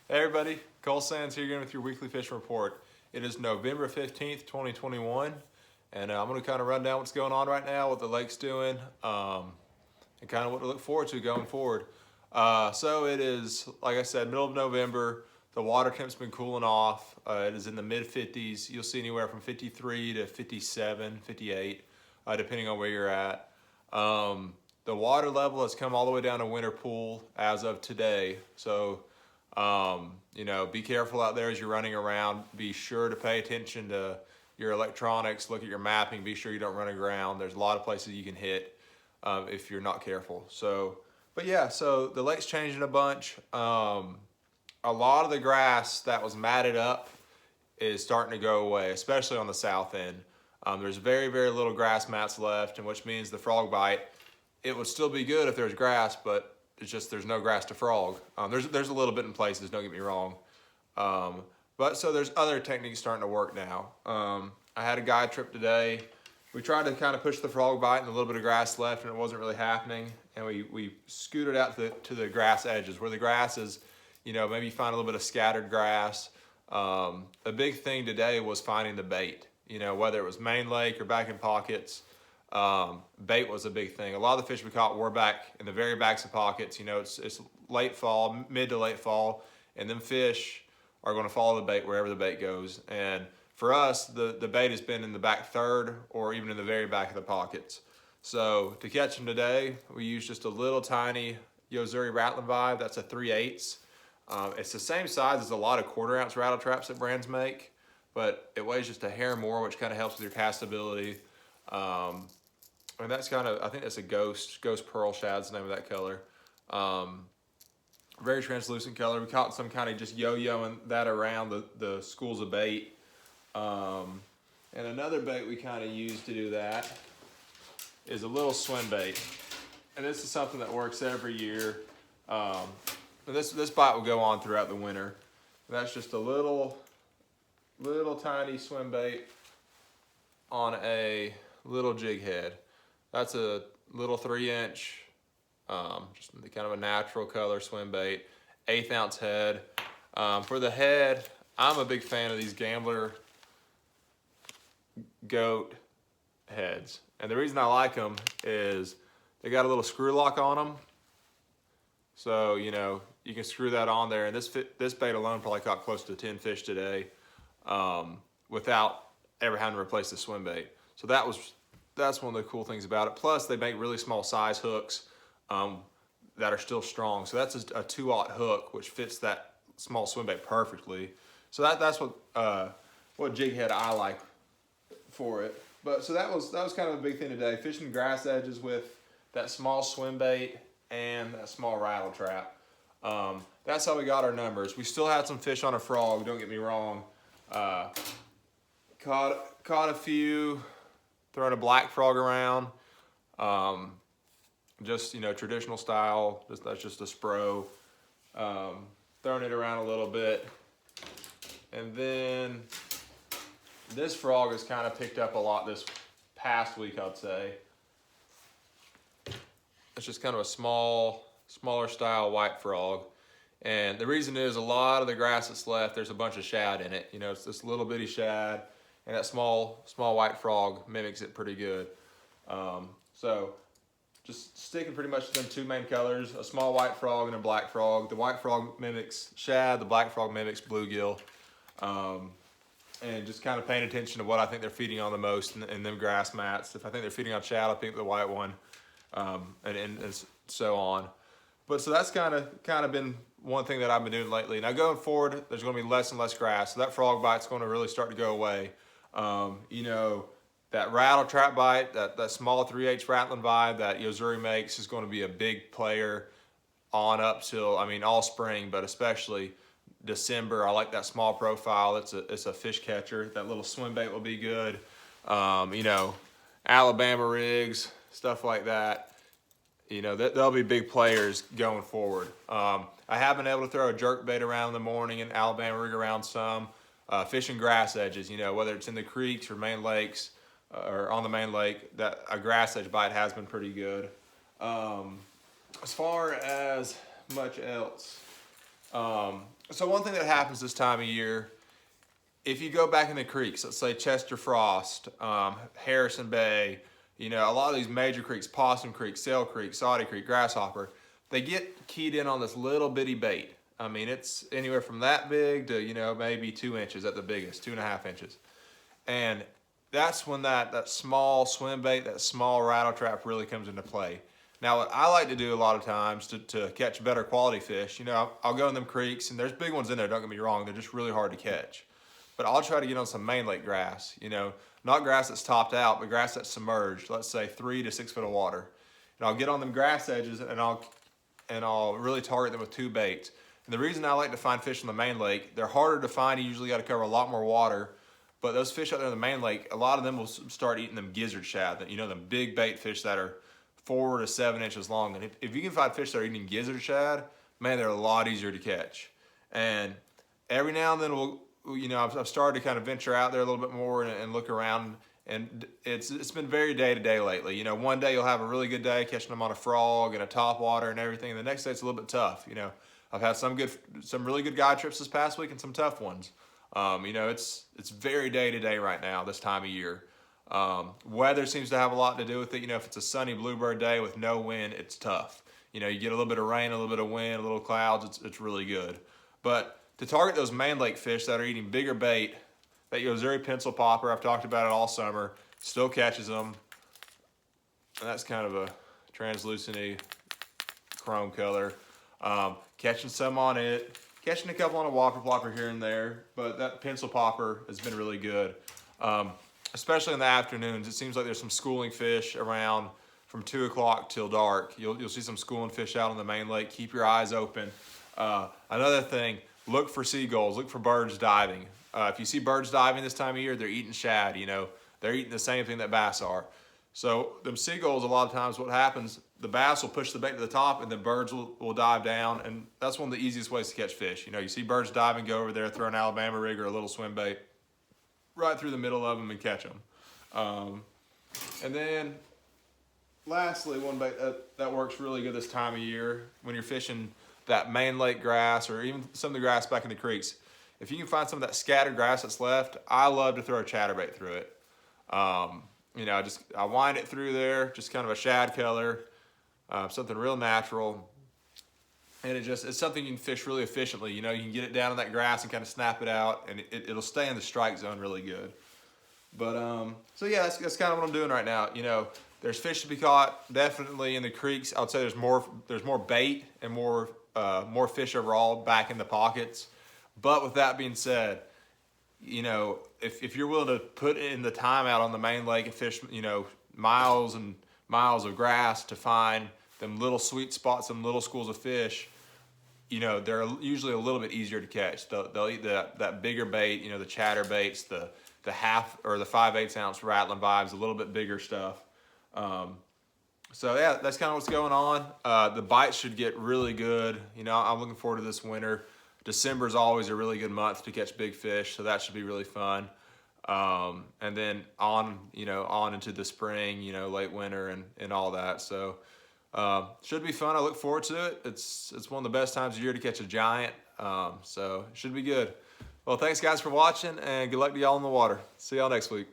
Hey everybody, Cole Sands here again with your weekly fishing report. It is November 15th, 2021, and I'm going to kind of run down what's going on right now, what the lake's doing, and kind of what to look forward to going forward. So it is, like I said, middle of November. The water temp's been cooling off. It is in the mid 50s. You'll see anywhere from 53 to 57, 58, depending on where you're at. The water level has come all the way down to winter pool as of today. So be careful out there as you're running around. Be sure to pay attention to your electronics, look at your mapping, be sure you don't run aground. There's a lot of places you can hit if you're not careful. So the lake's changing a bunch. A lot of the grass that was matted up is starting to go away, especially on the south end. There's very, very little grass mats left, and which means the frog bite, it would still be good if there's grass, but it's just there's no grass to frog. There's a little bit in places, don't get me wrong. But so there's other techniques starting to work now. I had a guide trip today. We tried to kind of push the frog bite and a little bit of grass left, and it wasn't really happening. And we scooted out to the grass edges where the grass is, maybe you find a little bit of scattered grass. A big thing today was finding the bait, whether it was main lake or back in pockets. Bait was a big thing. A lot of the fish we caught were back in the very backs of pockets. It's late fall, mid to late fall, and them fish are going to follow the bait wherever the bait goes. And for us, the bait has been in the back third or even in the very back of the pockets. So to catch them today, we used just a little tiny Yozuri Rattling Vibe. That's a 3/8. It's the same size as a lot of 1/4 ounce rattle traps that brands make, but it weighs just a hair more, which kind of helps with your castability. And that's I think that's a ghost pearl shad's the name of that color. Very translucent color. We caught some kind of just yo-yoing that around the schools of bait. And another bait we kind of use to do that is a little swim bait. And this is something that works every year. This bite will go on throughout the winter. That's just a little tiny swim bait on a little jig head. That's a little 3-inch, just kind of a natural color swim bait, 1/8 ounce head. For the head, I'm a big fan of these Gambler goat heads. And the reason I like them is they got a little screw lock on them. So, you can screw that on there. And this bait alone probably caught close to 10 fish today without ever having to replace the swim bait. So that's one of the cool things about it. Plus, they make really small size hooks that are still strong. So that's a 2/0 hook, which fits that small swim bait perfectly. So that's what jig head I like for it. But so that was kind of a big thing today. Fishing grass edges with that small swim bait and that small rattle trap. That's how we got our numbers. We still had some fish on a frog. Don't get me wrong. Caught a few. Throwing a black frog around, just traditional style. That's just a spro. Throwing it around a little bit, and then this frog has kind of picked up a lot this past week, I'd say. It's just kind of a smaller style white frog, and the reason is a lot of the grass that's left. There's a bunch of shad in it. It's this little bitty shad. And that small white frog mimics it pretty good. So just sticking pretty much to them two main colors, a small white frog and a black frog. The white frog mimics shad, the black frog mimics bluegill. And just kind of paying attention to what I think they're feeding on the most in them grass mats. If I think they're feeding on shad, I'll pick the white one, and so on. But so that's kind of been one thing that I've been doing lately. Now going forward, there's going to be less and less grass, so that frog bite's going to really start to go away. That rattle trap bite, that small 3/8 Rattling Vibe that Yozuri makes is going to be a big player on up till, all spring, but especially December. I like that small profile. It's a fish catcher. That little swim bait will be good. Alabama rigs, stuff like that. They'll be big players going forward. I have been able to throw a jerk bait around in the morning and Alabama rig around some. Fishing grass edges, whether it's in the creeks or main lakes or on the main lake, that a grass edge bite has been pretty good. As far as much else, So one thing that happens this time of year, if you go back in the creeks, let's say Chester Frost, Harrison Bay, you know, a lot of these major creeks, Possum Creek, Sail Creek, Saudi Creek, Grasshopper, they get keyed in on this little bitty bait. I mean, it's anywhere from that big to, you know, maybe 2 inches at the biggest, 2.5 inches. And that's when that small swim bait, that small rattle trap really comes into play. Now, what I like to do a lot of times to catch better quality fish, you know, I'll go in them creeks, and there's big ones in there, don't get me wrong, they're just really hard to catch. But I'll try to get on some main lake grass, you know, not grass that's topped out, but grass that's submerged, let's say 3 to 6 foot of water. And I'll get on them grass edges, and I'll really target them with 2 baits. And the reason I like to find fish on the main lake, they're harder to find, you usually got to cover a lot more water. But those fish out there in the main lake, a lot of them will start eating them gizzard shad, you know, them big bait fish that are 4 to 7 inches long. And if you can find fish that are eating gizzard shad, man, they're a lot easier to catch. And every now and then you know, I've started to kind of venture out there a little bit more and look around. And it's been very day to day lately. You know, one day you'll have a really good day catching them on a frog and a topwater and everything. And the next day it's a little bit tough. You know, I've had some really good guide trips this past week and some tough ones. You know, it's very day to day right now this time of year. Weather seems to have a lot to do with it. You know, if it's a sunny bluebird day with no wind, it's tough. You know, you get a little bit of rain, a little bit of wind, a little clouds, it's really good. But to target those main lake fish that are eating bigger bait, that Yozuri pencil popper, I've talked about it all summer, still catches them. And that's kind of a translucent chrome color. Catching some on it, catching a couple on a whopper plopper here and there, but that pencil popper has been really good. Especially in the afternoons, it seems like there's some schooling fish around from 2 o'clock till dark. You'll see some schooling fish out on the main lake. Keep your eyes open. Another thing, look for seagulls, look for birds diving. If you see birds diving this time of year, they're eating shad, you know, they're eating the same thing that bass are. So them seagulls, a lot of times what happens, the bass will push the bait to the top and the birds will dive down, and that's one of the easiest ways to catch fish. You know, you see birds diving, go over there, throw an Alabama rig or a little swim bait right through the middle of them and catch them. And then lastly, one bait that works really good this time of year when you're fishing that main lake grass or even some of the grass back in the creeks. If you can find some of that scattered grass that's left, I love to throw a chatterbait through it. You know, I wind it through there, just kind of a shad color, something real natural. And it's something you can fish really efficiently. You know, you can get it down in that grass and kind of snap it out, and it'll stay in the strike zone really good. But, so yeah, that's kind of what I'm doing right now. You know, there's fish to be caught, definitely in the creeks. I would say there's more bait and more fish overall back in the pockets. But with that being said, you know, if you're willing to put in the time out on the main lake and fish, you know, miles and miles of grass to find them little sweet spots, them little schools of fish, you know, they're usually a little bit easier to catch. They'll eat that bigger bait, you know, the chatter baits, the half or the 5/8 ounce rattling vibes, a little bit bigger stuff. So yeah, that's kind of what's going on. The bites should get really good. You know, I'm looking forward to this winter. December is always a really good month to catch big fish, so that should be really fun. And then on into the spring, you know, late winter and all that. So should be fun. I look forward to it. It's one of the best times of year to catch a giant. So it should be good. Well, thanks guys for watching, and good luck to y'all in the water. See y'all next week.